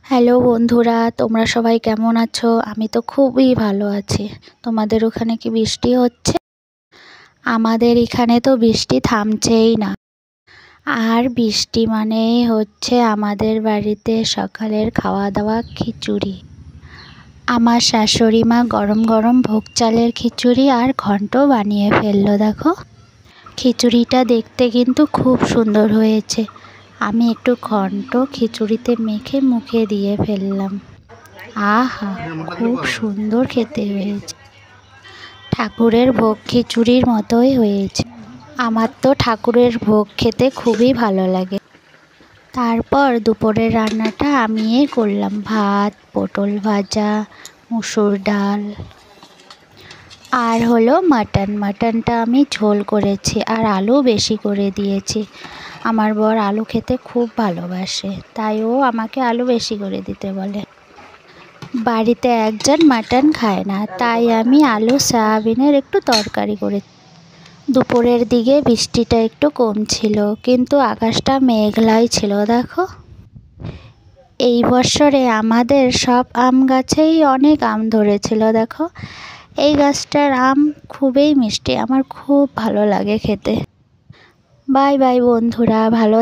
Hello বন্ধুরা, তোমরা সবাই কেমন আছো? আমি তো খুবই ভালো আছি। তোমাদের ওখানে কি বৃষ্টি হচ্ছে? আমাদের এখানে তো বৃষ্টি থামছেই না। আর বৃষ্টি মানেই হচ্ছে আমাদের বাড়িতে সকালের খাওয়া দাওয়া খিচুড়ি। আমার শাশুড়ি মা গরম গরম ভোগ চালের খিচুড়ি আর ঘন্ট বানিয়ে ফেললো। দেখো, খিচুড়িটা দেখতে কিন্তু খুব সুন্দর হয়েছে। আমি একটু ঘন্ট খিচুড়িতে মেখে মুখে দিয়ে ফেললাম। আহা, খুব সুন্দর খেতে হয়েছে। ঠাকুরের ভোগ খিচুড়ির মতোই হয়েছে। আমার তো ঠাকুরের ভোগ খেতে খুবই ভালো লাগে। তারপর দুপুরের রান্নাটা আমিই করলাম। ভাত, পটল ভাজা, মুসুর ডাল আর হলো মাটনটা আমি ঝোল করেছি আর আলু বেশি করে দিয়েছি। আমার বর আলু খেতে খুব ভালোবাসে, তাই ও আমাকে আলু বেশি করে দিতে বলে। বাড়িতে একজন মাটন খায় না, তাই আমি আলু সয়াবিনের একটু তরকারি করেছি। দুপুরের দিকে বৃষ্টিটা একটু কম ছিল, কিন্তু আকাশটা মেঘলাই ছিল। দেখো, এই বছরে আমাদের সব আম গাছেই অনেক আম ধরেছিল। দেখো, এই গাছটার আম খুবই মিষ্টি, আমার খুব ভালো লাগে খেতে। বাই বাই বন্ধুরা, ভালো